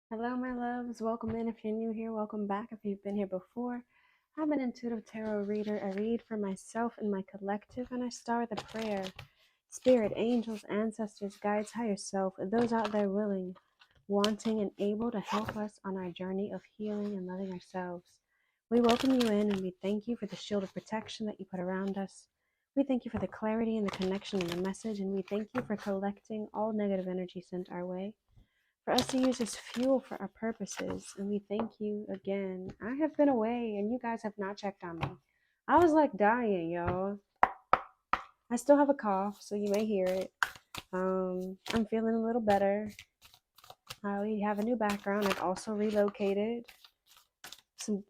Hello, my loves. Welcome in if you're new here. Welcome back if you've been here before. I'm an intuitive tarot reader. I read for myself and my collective, and I start with a prayer. Spirit, angels, ancestors, guides, higher self, and those out there willing, wanting, and able to help us on our journey of healing and loving ourselves. We welcome you in and we thank you for the shield of protection that you put around us. We thank you for the clarity and the connection and the message, and we thank you for collecting all negative energy sent our way for us to use as fuel for our purposes. And we thank you again. I have been away and you guys have not checked on me. I was like dying, y'all. I still have a cough, so you may hear it. I'm feeling a little better. We have a new background. I've also relocated.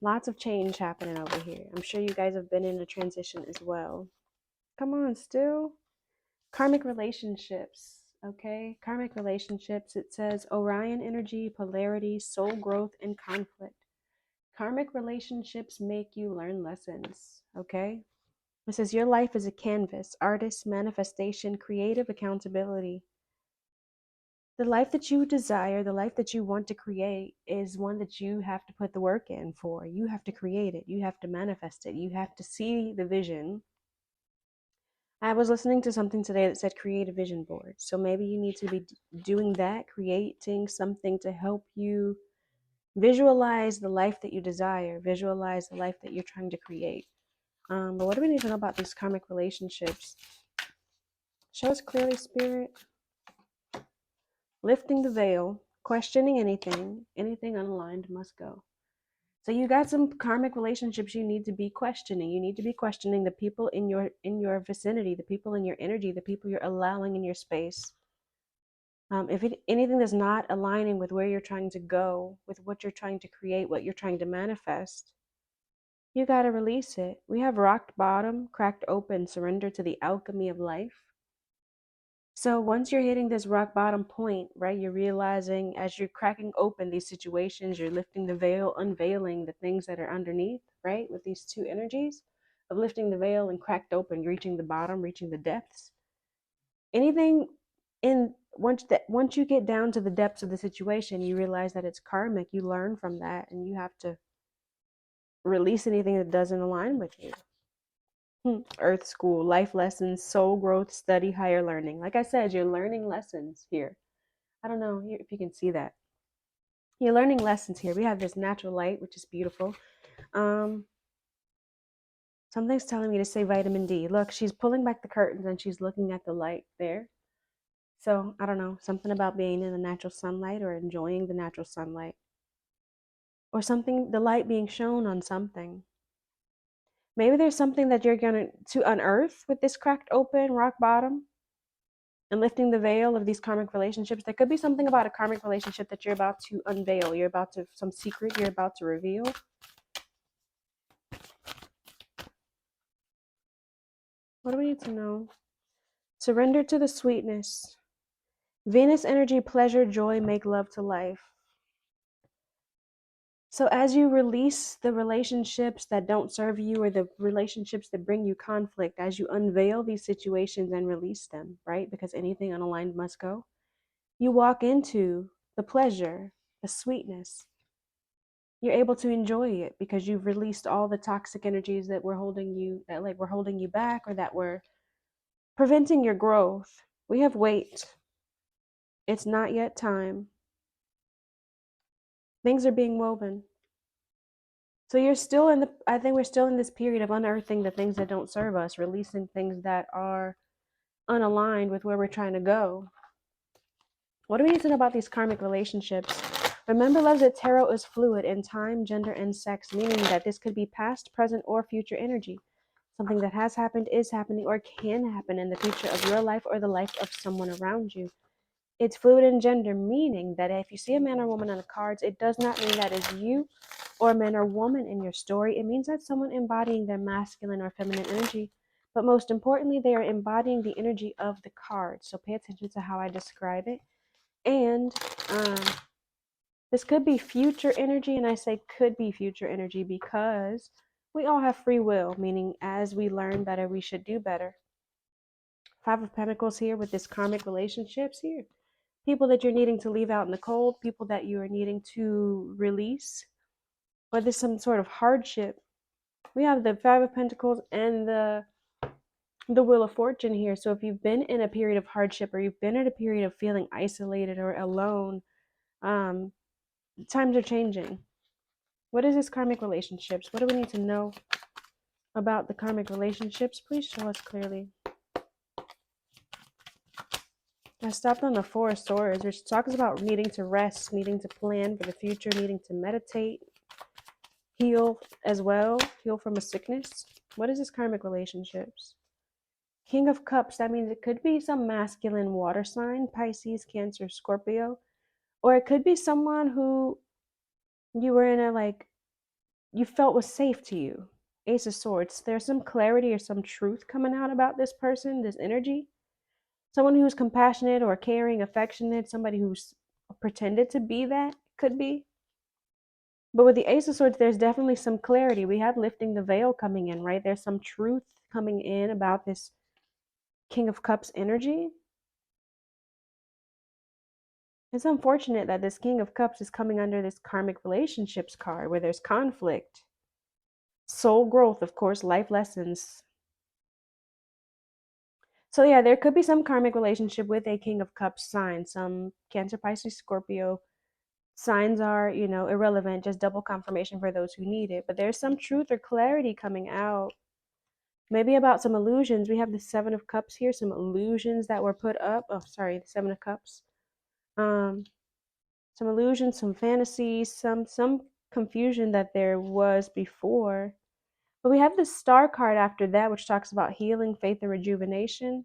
Lots of change happening over here. I'm sure you guys have been in a transition as well. Come on, still. Karmic relationships. Okay, karmic relationships. It says Orion energy, polarity, soul growth, and conflict. Karmic relationships make you learn lessons. Okay, it says your life is a canvas, artist, manifestation, creative accountability. The life that you desire, the life that you want to create, is one that you have to put the work in for. You have to create it, you have to manifest it, you have to see the vision. I was listening to something today that said create a vision board. So maybe you need to be doing that, creating something to help you visualize the life that you desire, visualize the life that you're trying to create. But what do we need to know about these karmic relationships? Show us clearly, Spirit. Lifting the veil, questioning anything unaligned must go. So you got some karmic relationships you need to be questioning. You need to be questioning the people in your vicinity, the people in your energy, the people you're allowing in your space. If anything that's not aligning with where you're trying to go, with what you're trying to create, what you're trying to manifest, you got to release it. We have rocked bottom, cracked open, surrender to the alchemy of life. So once you're hitting this rock bottom point, right, you're realizing as you're cracking open these situations, you're lifting the veil, unveiling the things that are underneath, right, with these two energies of lifting the veil and cracked open, reaching the bottom, reaching the depths. Anything in once you get down to the depths of the situation, you realize that it's karmic. You learn from that, and you have to release anything that doesn't align with you. Earth school, life lessons, soul growth, study, higher learning. Like I said, you're learning lessons here. I don't know if you can see that. You're learning lessons here. We have this natural light, which is beautiful. Um, Something's telling me to say vitamin D. Look, she's pulling back the curtains and she's looking at the light there. So I don't know, something about being in the natural sunlight or enjoying the natural sunlight. Or something, the light being shown on something. Maybe there's something that you're going to unearth with this cracked open rock bottom and lifting the veil of these karmic relationships. There could be something about a karmic relationship that you're about to unveil. You're about to, some secret you're about to reveal. What do we need to know? Surrender to the sweetness. Venus energy, pleasure, joy, make love to life. So as you release the relationships that don't serve you or the relationships that bring you conflict, as you unveil these situations and release them, right? Because anything unaligned must go. You walk into the pleasure, the sweetness. You're able to enjoy it because you've released all the toxic energies that were holding you, that like were holding you back or that were preventing your growth. We have weight. It's not yet time. Things are being woven. So you're still in the, I think we're still in this period of unearthing the things that don't serve us, releasing things that are unaligned with where we're trying to go. What do we need to know about these karmic relationships? Remember, loves, that tarot is fluid in time, gender, and sex, meaning that this could be past, present, or future energy. Something that has happened, is happening, or can happen in the future of your life or the life of someone around you. It's fluid in gender, meaning that if you see a man or woman on the cards, it does not mean that is you or a man or woman in your story. It means that someone embodying their masculine or feminine energy. But most importantly, they are embodying the energy of the card. So pay attention to how I describe it. And this could be future energy. And I say could be future energy because we all have free will, meaning as we learn better, we should do better. Five of Pentacles here with this karmic relationships here. people that you're needing to leave out in the cold, people that you are needing to release, or there's some sort of hardship. We have the Five of Pentacles and the Wheel of Fortune here. So if you've been in a period of hardship, or you've been in a period of feeling isolated or alone, times are changing. What is this karmic relationships? What do we need to know about the karmic relationships? Please show us clearly. I stopped on the Four of Swords, which talks about needing to rest, needing to plan for the future, needing to meditate, heal as well, heal from a sickness. What is this karmic relationships? King of Cups, that means it could be some masculine water sign, Pisces, Cancer, Scorpio, or it could be someone who you were in a, like, you felt was safe to you. Ace of Swords, there's some clarity or some truth coming out about this person, this energy. Someone who's compassionate or caring, affectionate, somebody who's pretended to be that, could be. But with the Ace of Swords, there's definitely some clarity. We have lifting the veil coming in, right? There's some truth coming in about this King of Cups energy. It's unfortunate that this King of Cups is coming under this karmic relationships card where there's conflict, soul growth, of course, life lessons. So yeah, there could be some karmic relationship with a King of Cups sign, some Cancer, Pisces, Scorpio. Signs are, irrelevant, just double confirmation for those who need it. But there's some truth or clarity coming out. Maybe about some illusions. We have the Seven of Cups here, some illusions that were put up. Oh, sorry, the Seven of Cups. Some illusions, some fantasies, some confusion that there was before. But we have the Star card after that, which talks about healing, faith, and rejuvenation,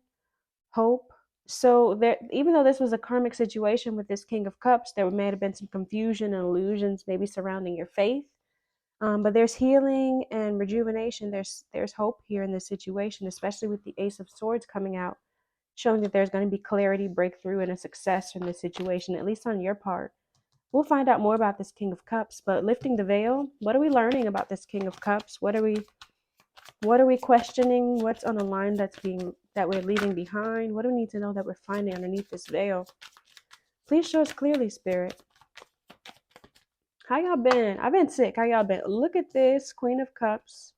hope. So there, even though this was a karmic situation with this King of Cups, there may have been some confusion and illusions maybe surrounding your faith. But there's healing and rejuvenation. There's hope here in this situation, especially with the Ace of Swords coming out, showing that there's going to be clarity, breakthrough, and a success in this situation, at least on your part. We'll find out more about this King of Cups, but lifting the veil, what are we learning about this King of Cups? What are we questioning? What's on the line that we're leaving behind? What do we need to know that we're finding underneath this veil? Please show us clearly, Spirit. How y'all been? I've been sick. How y'all been? Look at this Queen of Cups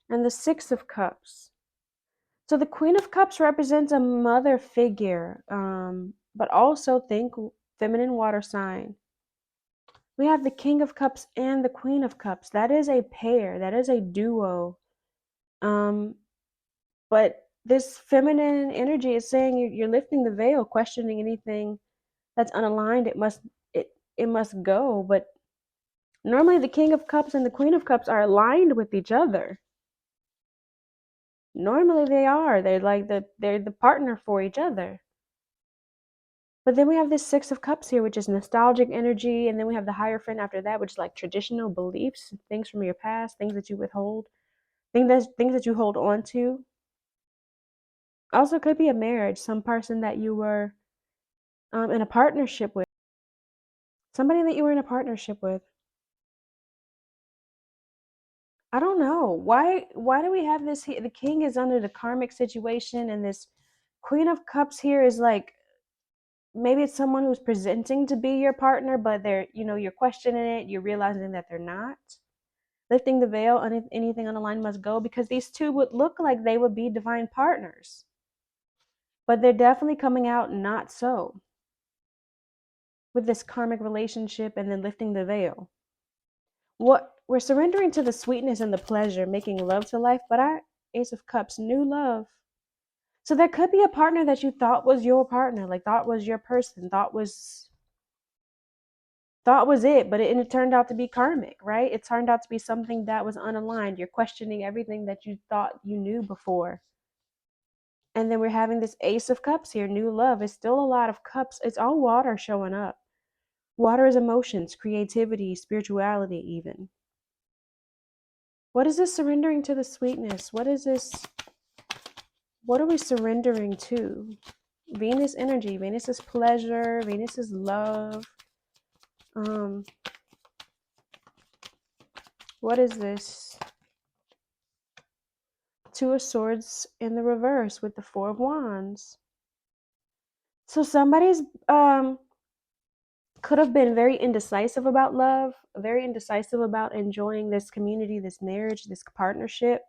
and the Six of Cups. So the Queen of Cups represents a mother figure, but also think feminine water sign. We have the King of Cups and the Queen of Cups. That is a pair. That is a duo. But this feminine energy is saying you're lifting the veil, questioning anything that's unaligned. It must go. But normally the King of Cups and the Queen of Cups are aligned with each other. Normally they are. They're the partner for each other. But then we have this Six of Cups here, which is nostalgic energy, and then we have the Hierophant after that, which is like traditional beliefs, things from your past, things that you withhold, things that you hold on to. Also could be a marriage, some person that you were in a partnership with. Somebody that you were in a partnership with. I don't know. Why do we have this here? The King is under the karmic situation, and this Queen of Cups here is like, maybe it's someone who's presenting to be your partner, but you're questioning it, you're realizing that they're not. Lifting the veil, anything on the line must go, because these two would look like they would be divine partners. But they're definitely coming out not so. With this karmic relationship and then lifting the veil. What we're surrendering to the sweetness and the pleasure, making love to life, but our Ace of Cups, new love. So there could be a partner that you thought was your partner, like thought was your person, thought was it, but it turned out to be karmic, right? It turned out to be something that was unaligned. You're questioning everything that you thought you knew before. And then we're having this Ace of Cups here, new love. It's still a lot of cups. It's all water showing up. Water is emotions, creativity, spirituality, even. What is this surrendering to the sweetness? What is this? What are we surrendering to? Venus energy. Venus is pleasure. Venus is love. What is this? Two of Swords in the reverse with the Four of Wands. So somebody's could have been very indecisive about love, very indecisive about enjoying this community, this marriage, this partnership.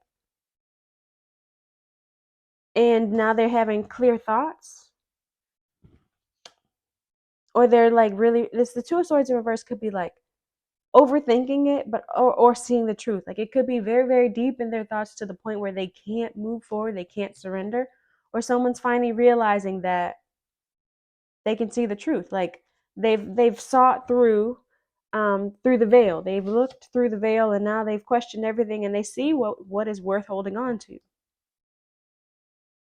And now they're having clear thoughts. Or they're like really, this the Two of Swords in reverse could be like overthinking it, but or seeing the truth. Like it could be very, very deep in their thoughts to the point where they can't move forward, they can't surrender. Or someone's finally realizing that they can see the truth. Like they've sought through the veil. They've looked through the veil and now they've questioned everything and they see what is worth holding on to.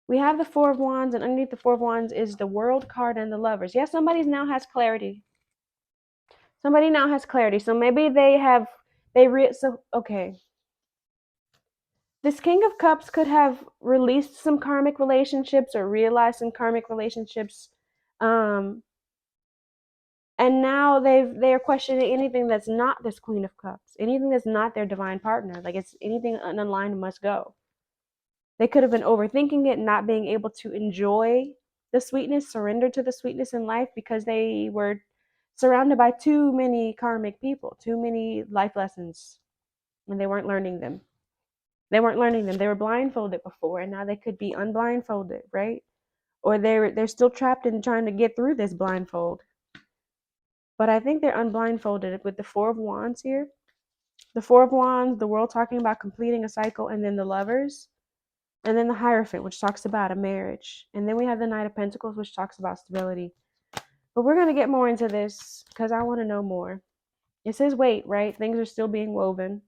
We have the Four of Wands, and underneath the Four of Wands is the World card and the Lovers. Yes, somebody now has clarity. Somebody now has clarity. So maybe okay. This King of Cups could have released some karmic relationships or realized some karmic relationships. And now they're questioning anything that's not this Queen of Cups, anything that's not their divine partner. Like it's anything unaligned must go. They could have been overthinking it, not being able to enjoy the sweetness, surrender to the sweetness in life because they were surrounded by too many karmic people, too many life lessons, and they weren't learning them. They weren't learning them. They were blindfolded before, and now they could be unblindfolded, right? Or they're still trapped in trying to get through this blindfold. But I think they're unblindfolded with the Four of Wands here. The Four of Wands, the World talking about completing a cycle, and then the Lovers, and then the Hierophant, which talks about a marriage. And then we have the Knight of Pentacles, which talks about stability. But we're going to get more into this because I want to know more. It says wait, right? Things are still being woven.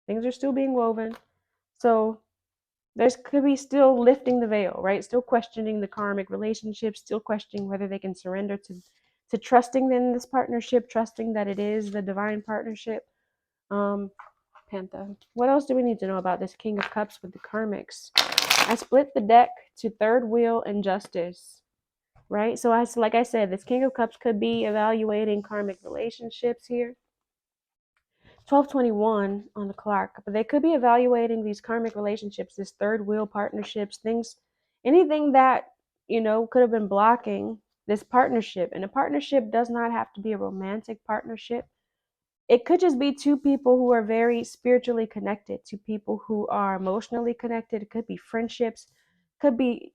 Things are still being woven. So there's could be still lifting the veil, right? Still questioning the karmic relationships, still questioning whether they can surrender to trusting in this partnership, trusting that it is the divine partnership. Pantha. What else do we need to know about this King of Cups with the karmics? I split the deck to third wheel and justice, right? So like I said, this King of Cups could be evaluating karmic relationships here. 12:21 on the clock, but they could be evaluating these karmic relationships, this third wheel partnerships, things, anything that, could have been blocking this partnership. And a partnership does not have to be a romantic partnership. It could just be two people who are very spiritually connected, two people who are emotionally connected. It could be friendships, could be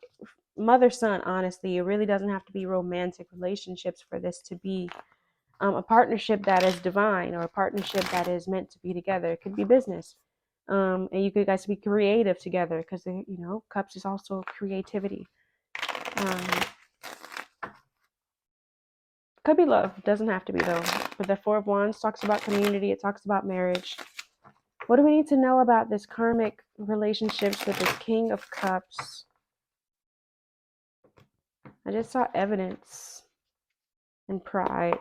mother son. Honestly, it really doesn't have to be romantic relationships for this to be a partnership that is divine, or a partnership that is meant to be together. It could be business, and you could guys be creative together because cups is also creativity. Could be love, doesn't have to be though. But the Four of Wands talks about community, it talks about marriage. What do we need to know about this karmic relationships with this King of Cups? I just saw evidence and pride.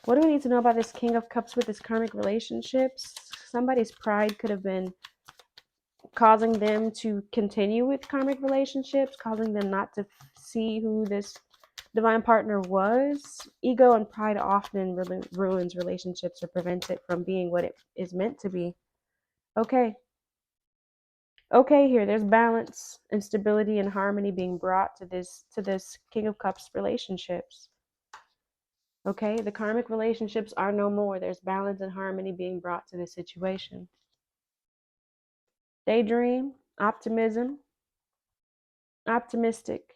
What do we need to know about this King of Cups with this karmic relationships? Somebody's pride could have been causing them to continue with karmic relationships, causing them not to see who this divine partner was. Ego and pride often ruins relationships or prevents it from being what it is meant to be. Okay, here there's balance and stability and harmony being brought to this King of Cups relationships. Okay, the karmic relationships are no more. There's balance and harmony being brought to this situation. Daydream, optimism, optimistic,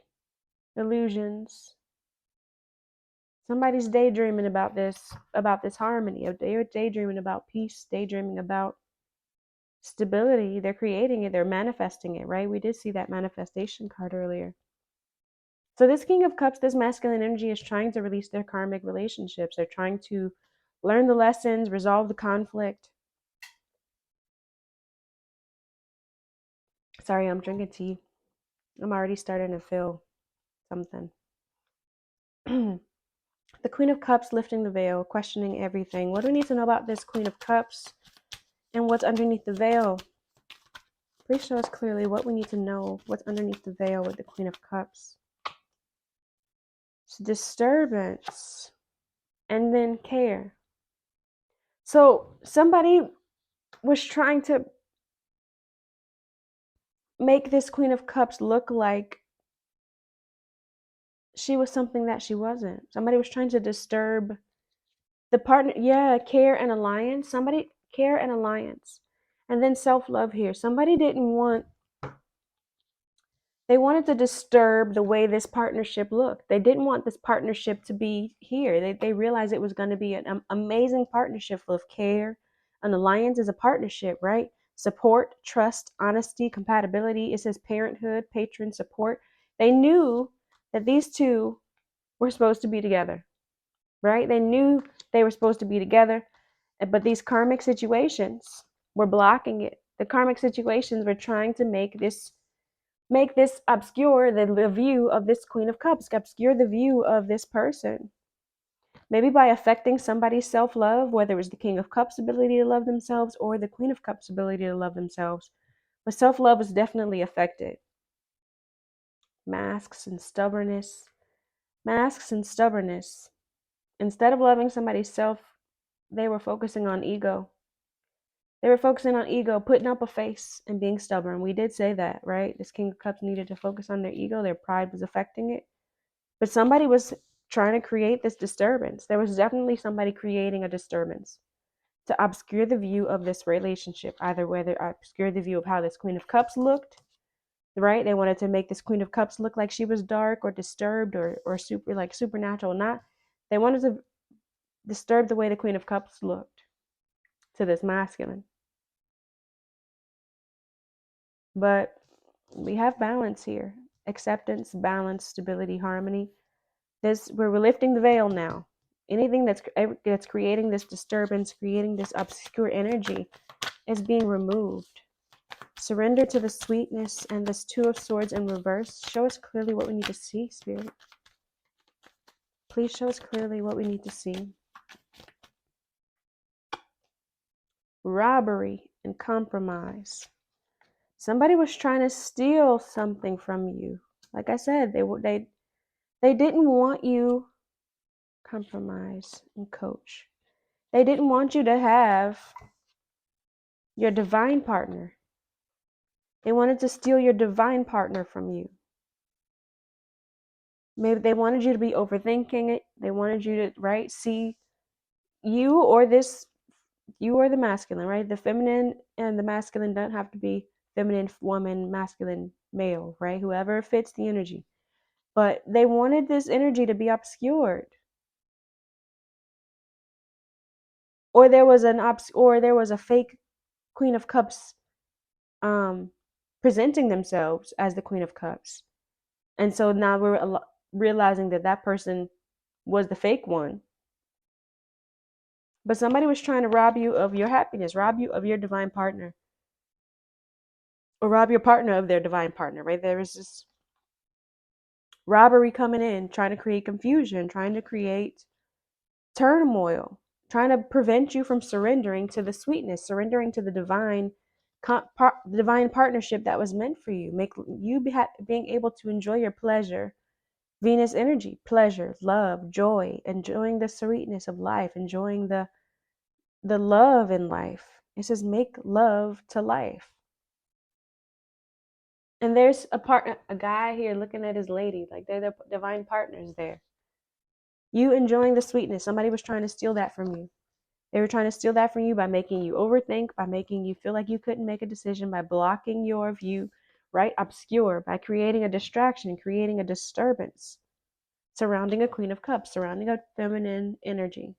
illusions. Somebody's daydreaming about this harmony. They're daydreaming about peace, daydreaming about stability. They're creating it, they're manifesting it, right? We did see that manifestation card earlier. So this King of Cups, this masculine energy, is trying to release their karmic relationships. They're trying to learn the lessons, resolve the conflict. Sorry, I'm drinking tea. I'm already starting to feel something. The Queen of Cups lifting the veil, questioning everything. What do we need to know about this Queen of Cups and what's underneath the veil? Please show us clearly what we need to know, what's underneath the veil with the Queen of Cups. It's disturbance and then care. So somebody was trying to make this Queen of Cups look like she was something that she wasn't. Somebody was trying to disturb the partner. Yeah, care and alliance. Somebody care and alliance. And then self-love here. Somebody didn't want, they wanted to disturb the way this partnership looked. They didn't want this partnership to be here. They realized it was going to be an amazing partnership full of care. An alliance is a partnership, right? Support, trust, honesty, compatibility. It says parenthood, patron, support. They knew that these two were supposed to be together, right? They knew they were supposed to be together, but these karmic situations were blocking it. The karmic situations were trying to make this obscure the view of this Queen of Cups, obscure the view of this person. Maybe by affecting somebody's self-love, whether it was the King of Cups' ability to love themselves or the Queen of Cups' ability to love themselves. But self-love is definitely affected. Masks and stubbornness. Masks and stubbornness. Instead of loving somebody's self, they were focusing on ego. They were focusing on ego, putting up a face and being stubborn. We did say that, right? This King of Cups needed to focus on their ego. Their pride was affecting it. But somebody was trying to create this disturbance. There was definitely somebody creating a disturbance to obscure the view of this relationship, either whether obscure the view of how this Queen of Cups looked, right? They wanted to make this Queen of Cups look like she was dark or disturbed or super like supernatural. Not, they wanted to disturb the way the Queen of Cups looked to this masculine. But we have balance here. Acceptance, balance, stability, harmony. We're lifting the veil now. Anything that's creating this disturbance, creating this obscure energy is being removed. Surrender to the sweetness and this Two of Swords in reverse. Show us clearly what we need to see, Spirit. Please show us clearly what we need to see. Robbery and compromise. Somebody was trying to steal something from you. Like I said, they didn't want you. Compromise and coach. They didn't want you to have your divine partner. They wanted to steal your divine partner from you. Maybe they wanted you to be overthinking it. They wanted you to, right, see you or the masculine, right? The feminine and the masculine don't have to be feminine woman, masculine male, right? Whoever fits the energy. But they wanted this energy to be obscured. Or there was a fake Queen of Cups presenting themselves as the Queen of Cups. And so now we're realizing that person was the fake one. But somebody was trying to rob you of your happiness, rob you of your divine partner, or rob your partner of their divine partner, right? There is this robbery coming in, trying to create confusion, trying to create turmoil, trying to prevent you from surrendering to the sweetness, surrendering to the divine partnership that was meant for you. Make you being able to enjoy your pleasure. Venus energy, pleasure, love, joy, enjoying the sweetness of life, enjoying the love in life. It says make love to life. And there's a guy here looking at his lady, like they're the divine partners there. You enjoying the sweetness. Somebody was trying to steal that from you. They were trying to steal that from you by making you overthink, by making you feel like you couldn't make a decision, by blocking your view, right? Obscure, by creating a distraction, creating a disturbance surrounding a Queen of Cups, surrounding a feminine energy.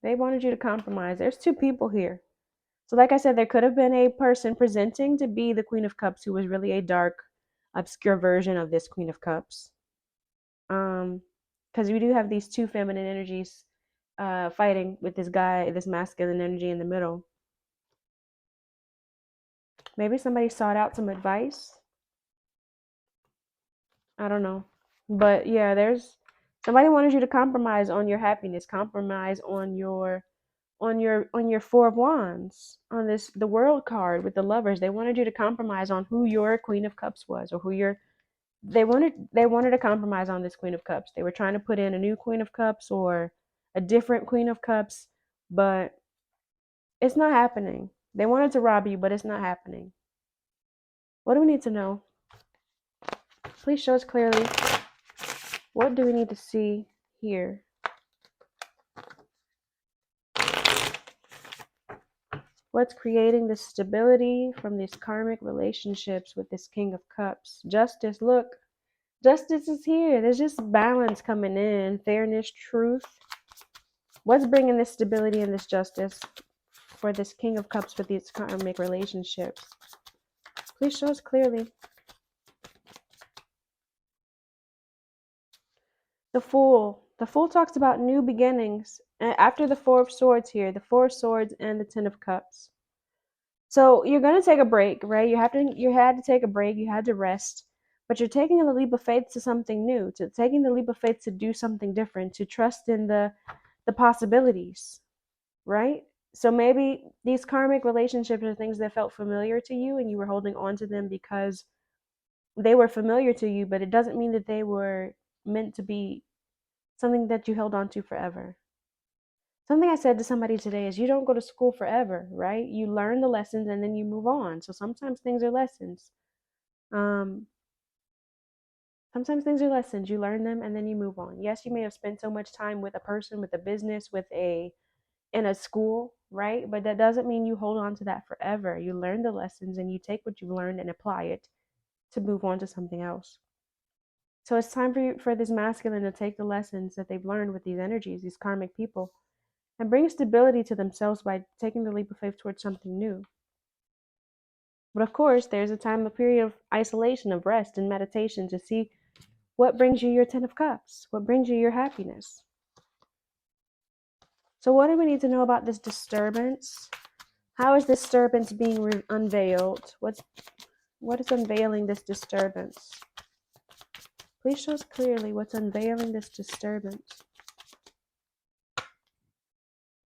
They wanted you to compromise. There's two people here. So like I said, there could have been a person presenting to be the Queen of Cups who was really a dark, obscure version of this Queen of Cups. Because we do have these two feminine energies fighting with this guy, this masculine energy in the middle. Maybe somebody sought out some advice. I don't know. But yeah, there's somebody wanted you to compromise on your happiness, compromise on your Four of Wands, on the World card with the Lovers. They wanted you to compromise on who your Queen of Cups was, or they wanted to compromise on this Queen of Cups. They were trying to put in a new Queen of Cups or a different Queen of Cups, but it's not happening. They wanted to rob you, but it's not happening. What do we need to know? Please show us clearly. What do we need to see here? What's creating this stability from these karmic relationships with this King of Cups? Justice, look. Justice is here. There's just balance coming in. Fairness, truth. What's bringing this stability and this justice for this King of Cups with these karmic relationships? Please show us clearly. The Fool. The Fool talks about new beginnings. After the Four of Swords here, the Four of Swords and the Ten of Cups. So you're going to take a break, right? You had to take a break. You had to rest. But you're taking a leap of faith to something new, to taking the leap of faith to do something different, to trust in the possibilities, right? So maybe these karmic relationships are things that felt familiar to you and you were holding on to them because they were familiar to you, but it doesn't mean that they were meant to be something that you held on to forever. Something I said to somebody today is you don't go to school forever, right? You learn the lessons and then you move on. So sometimes things are lessons. Sometimes things are lessons. You learn them and then you move on. Yes, you may have spent so much time with a person, with a business, in a school, right? But that doesn't mean you hold on to that forever. You learn the lessons and you take what you've learned and apply it to move on to something else. So it's time for this masculine to take the lessons that they've learned with these energies, these karmic people, and bring stability to themselves by taking the leap of faith towards something new. But of course, there's a period of isolation, of rest and meditation to see what brings you your Ten of Cups, what brings you your happiness. So what do we need to know about this disturbance? How is this disturbance being unveiled? What is unveiling this disturbance? Please show us clearly what's unveiling this disturbance.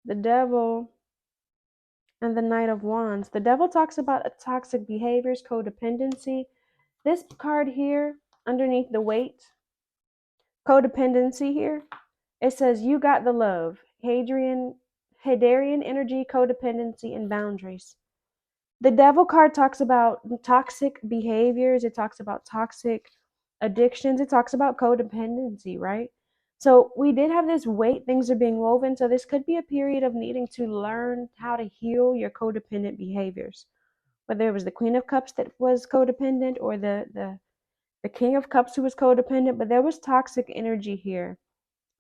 The Devil and the Knight of Wands. The Devil talks about toxic behaviors, codependency. This card here, underneath the weight, codependency here, it says you got the love. Hadrian energy, codependency, and boundaries. The Devil card talks about toxic behaviors. It talks about toxic addictions. It talks about codependency, right? So we did have this weight. Things are being woven. So this could be a period of needing to learn how to heal your codependent behaviors. Whether it was the Queen of Cups that was codependent or the King of Cups who was codependent, but there was toxic energy here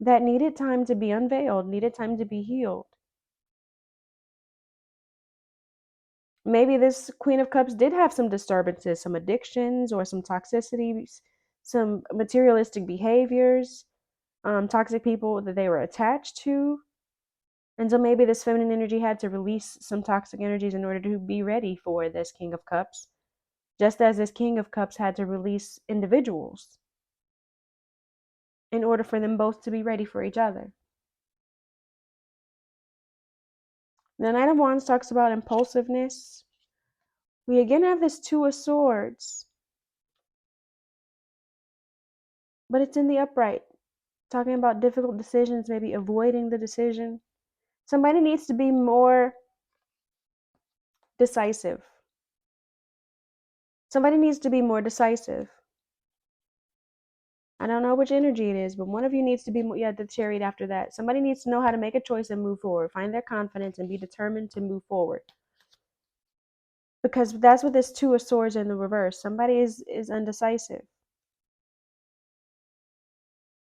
that needed time to be unveiled, needed time to be healed. Maybe this Queen of Cups did have some disturbances, some addictions or some toxicities, some materialistic behaviors, toxic people that they were attached to. And so maybe this feminine energy had to release some toxic energies in order to be ready for this King of Cups, just as this King of Cups had to release individuals in order for them both to be ready for each other. The Knight of Wands talks about impulsiveness. We again have this Two of Swords, but it's in the upright, talking about difficult decisions, maybe avoiding the decision. Somebody needs to be more decisive. Somebody needs to be more decisive. I don't know which energy it is, but one of you needs to be more, yeah, the Chariot after that. Somebody needs to know how to make a choice and move forward, find their confidence and be determined to move forward. Because that's what this Two of Swords in the reverse. Somebody is undecisive.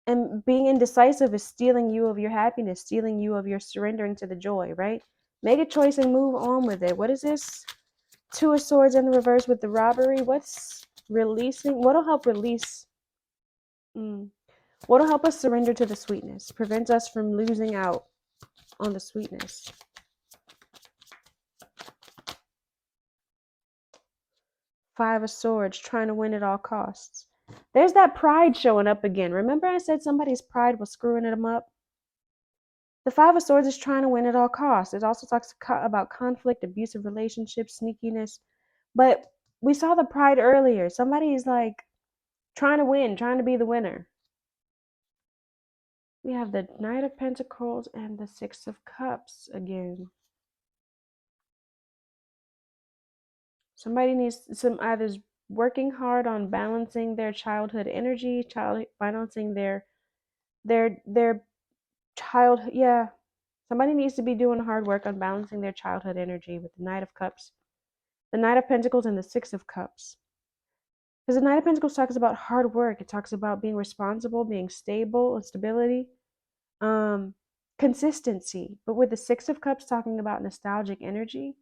And being indecisive is stealing you of your happiness, stealing you of your surrendering to the joy, right? Make a choice and move on with it. What is this? Two of Swords in the reverse with the robbery. What's releasing? What'll help release? What'll help us surrender to the sweetness? Prevent us from losing out on the sweetness. Five of Swords, trying to win at all costs. There's that pride showing up again. Remember I said somebody's pride was screwing them up? The Five of Swords is trying to win at all costs. It also talks about conflict, abusive relationships, sneakiness. But we saw the pride earlier. Somebody's like trying to win, trying to be the winner. We have the Knight of Pentacles and the Six of Cups again. Somebody needs some either working hard on balancing their childhood energy, balancing their childhood. Yeah, somebody needs to be doing hard work on balancing their childhood energy with the Knight of Cups, the Knight of Pentacles, and the Six of Cups. Because the Knight of Pentacles talks about hard work. It talks about being responsible, being stable, and stability, um, consistency. But with the Six of Cups talking about nostalgic energy,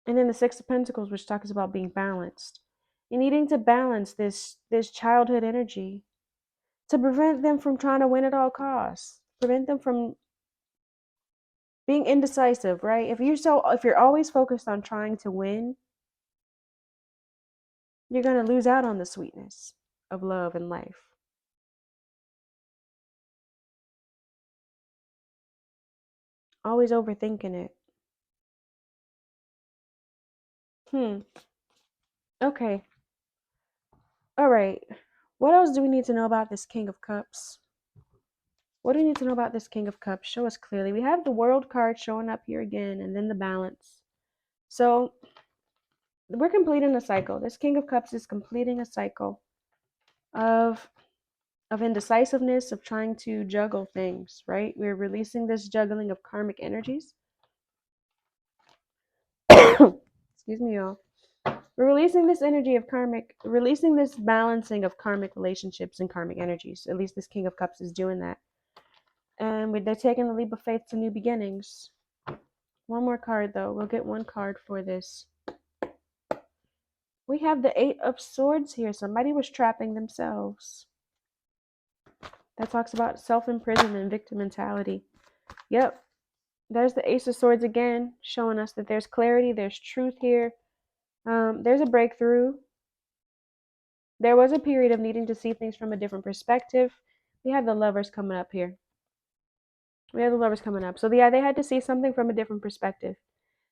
and then the Six of Pentacles, which talks about being balanced. You're needing to balance this childhood energy to prevent them from trying to win at all costs. Prevent them from being indecisive, right? If you're always focused on trying to win, you're gonna lose out on the sweetness of love and life. Always overthinking it. Okay. All right. What else do we need to know about this King of Cups? What do we need to know about this King of Cups? Show us clearly. We have the World card showing up here again, and then the Balance. So we're completing a cycle. This King of Cups is completing a cycle of indecisiveness, of trying to juggle things, right? We're releasing this juggling of karmic energies. Excuse me, y'all. We're releasing this energy of releasing this balancing of karmic relationships and karmic energies. At least this King of Cups is doing that. And they're taking the leap of faith to new beginnings. One more card, though. We'll get one card for this. We have the Eight of Swords here. Somebody was trapping themselves. That talks about self-imprisonment, victim mentality. Yep. There's the Ace of Swords again, showing us that there's clarity, there's truth here. There's a breakthrough. There was a period of needing to see things from a different perspective. We have the Lovers coming up here. So yeah, they had to see something from a different perspective.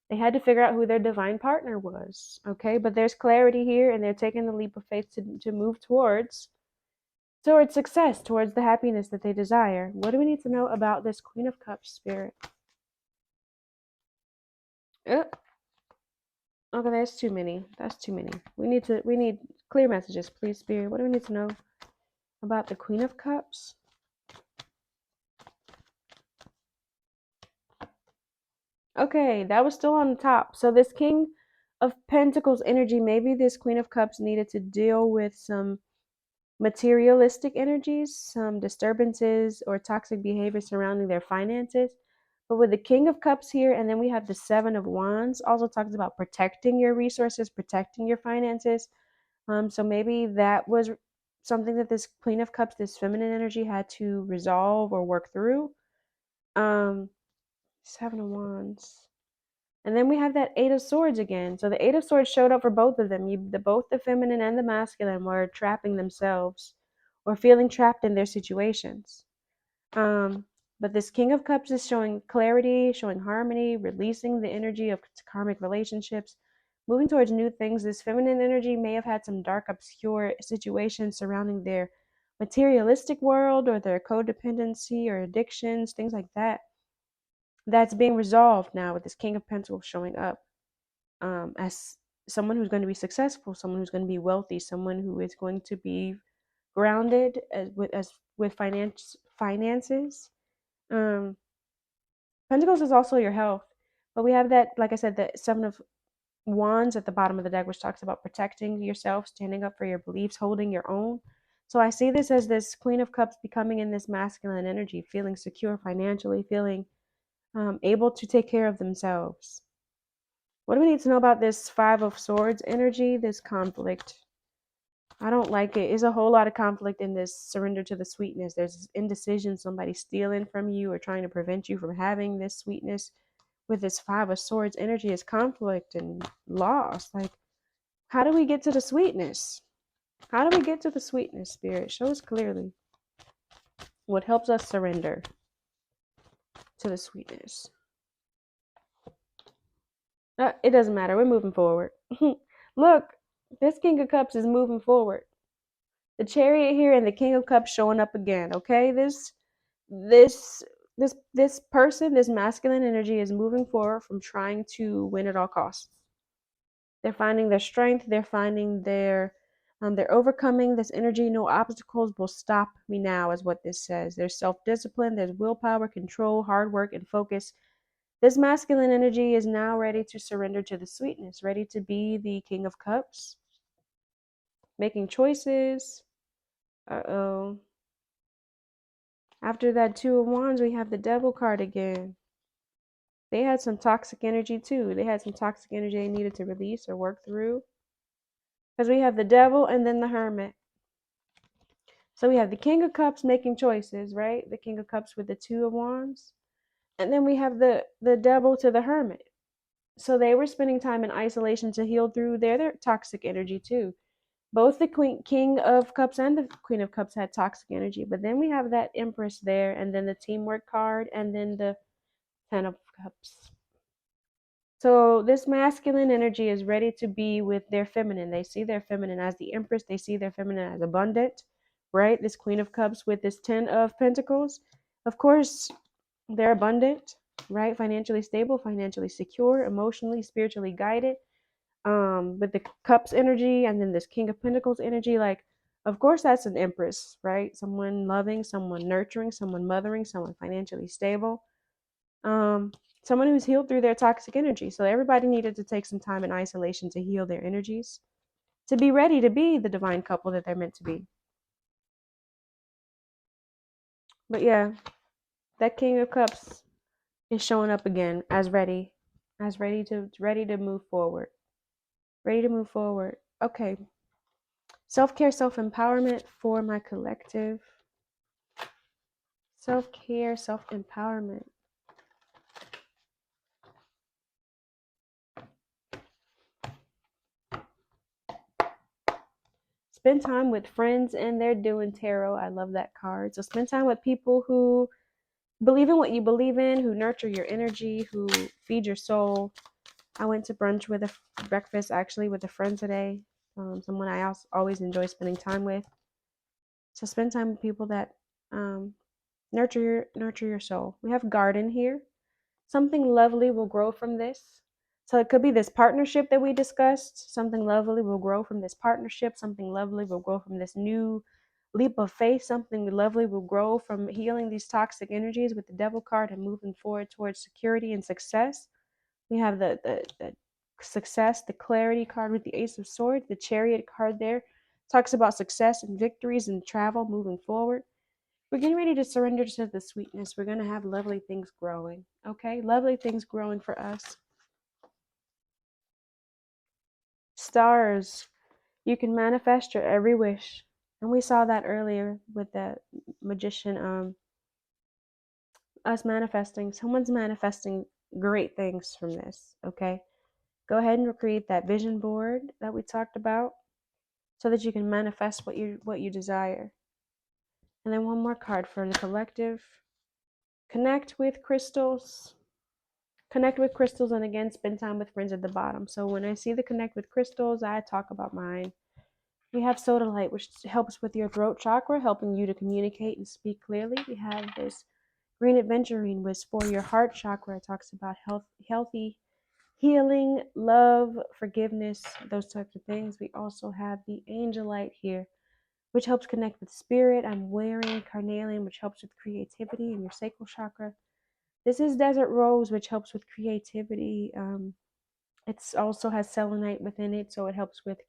They had to figure out who their divine partner was. Okay, but there's clarity here, and they're taking the leap of faith to move towards success, towards the happiness that they desire. What do we need to know about this Queen of Cups, Spirit? Okay, that's too many. We need clear messages, please, Spirit. What do we need to know about the Queen of Cups? Okay, that was still on the top. So this King of Pentacles energy, maybe this Queen of Cups needed to deal with some materialistic energies, some disturbances or toxic behavior surrounding their finances. But with the King of Cups here, and then we have the Seven of Wands, also talks about protecting your resources, protecting your finances. So maybe that was something that this Queen of Cups, this feminine energy, had to resolve or work through. Seven of Wands. And then we have that Eight of Swords again. So the Eight of Swords showed up for both of them. Both the feminine and the masculine were trapping themselves or feeling trapped in their situations. But this King of Cups is showing clarity, showing harmony, releasing the energy of karmic relationships, moving towards new things. This feminine energy may have had some dark, obscure situations surrounding their materialistic world or their codependency or addictions, things like that. That's being resolved now with this King of Pentacles showing up as someone who's going to be successful, someone who's going to be wealthy, someone who is going to be grounded with finances. Pentacles is also your health, but we have that, like I said, the Seven of Wands at the bottom of the deck, which talks about protecting yourself, standing up for your beliefs, holding your own. So I see this as this Queen of Cups becoming in this masculine energy, feeling secure financially, feeling able to take care of themselves. What do we need to know about this Five of Swords energy, this conflict? I don't like it. There's a whole lot of conflict in this surrender to the sweetness. There's indecision, somebody stealing from you or trying to prevent you from having this sweetness. With this Five of Swords energy is conflict and loss. Like, how do we get to the sweetness? How do we get to the sweetness, Spirit? Show us clearly what helps us surrender to the sweetness. It doesn't matter. We're moving forward. Look, this King of Cups is moving forward. The Chariot here and the King of Cups showing up again. Okay, this person, this masculine energy is moving forward from trying to win at all costs. They're finding their strength. They're finding they're overcoming this energy. No obstacles will stop me now, is what this says. There's self-discipline. There's willpower, control, hard work, and focus. This masculine energy is now ready to surrender to the sweetness, ready to be the King of Cups, making choices. Uh-oh. After that Two of Wands, we have the Devil card again. They had some toxic energy too. They had some toxic energy they needed to release or work through. Because we have the Devil and then the Hermit. So we have the King of Cups making choices, right? The King of Cups with the Two of Wands. And then we have the Devil to the Hermit. So they were spending time in isolation to heal through their toxic energy too. Both the King of Cups and the Queen of Cups had toxic energy. But then we have that Empress there, and then the teamwork card, and then the Ten of Cups. So this masculine energy is ready to be with their feminine. They see their feminine as the Empress. They see their feminine as abundant, right? This Queen of Cups with this Ten of Pentacles. Of course, they're abundant, right? Financially stable, financially secure, emotionally, spiritually guided. With the Cups energy and then this King of Pentacles energy, like, of course, that's an Empress, right? Someone loving, someone nurturing, someone mothering, someone financially stable. Someone who's healed through their toxic energy. So everybody needed to take some time in isolation to heal their energies, to be ready to be the divine couple that they're meant to be. But yeah, that King of Cups is showing up again as ready to move forward. Ready to move forward. Okay. Self-care, self-empowerment for my collective. Self-care, self-empowerment. Spend time with friends and they're doing tarot. I love that card. So spend time with people who believe in what you believe in, who nurture your energy, who feed your soul. I went to brunch with breakfast actually with a friend today. Someone I always enjoy spending time with. So spend time with people that nurture your soul. We have garden here. Something lovely will grow from this. So it could be this partnership that we discussed. Something lovely will grow from this partnership. Something lovely will grow from this new leap of faith. Something lovely will grow from healing these toxic energies with the Devil card and moving forward towards security and success. We have the success, the clarity card with the Ace of Swords. The Chariot card there talks about success and victories and travel moving forward. We're getting ready to surrender to the sweetness. We're going to have lovely things growing. Okay? Lovely things growing for us. Stars, you can manifest your every wish. And we saw that earlier with the magician, us manifesting. Someone's manifesting great things from this. Okay? Go ahead and create that vision board that we talked about so that you can manifest what you desire. And then one more card for the collective. Connect with crystals. Connect with crystals, and again, spend time with friends at the bottom. So when I see the connect with crystals, I talk about mine. We have sodalite, which helps with your throat chakra, helping you to communicate and speak clearly. We have this green adventurine, which for your heart chakra, it talks about healthy healing, love, forgiveness, those types of things. We also have the angelite here, which helps connect with spirit. I'm wearing carnelian, which helps with creativity in your sacral chakra. This is desert rose, which helps with creativity. It also has selenite within it, so it helps with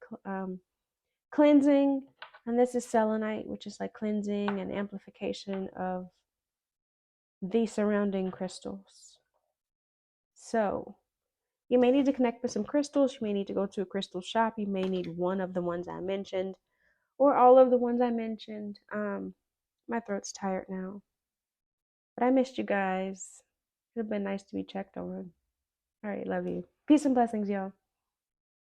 cleansing. And this is selenite, which is like cleansing and amplification of the surrounding crystals. So you may need to connect with some crystals. You may need to go to a crystal shop. You may need one of the ones I mentioned or all of the ones I mentioned. My throat's tired now, but I missed you guys. It would have been nice to be checked on. All right, love you. Peace and blessings, y'all.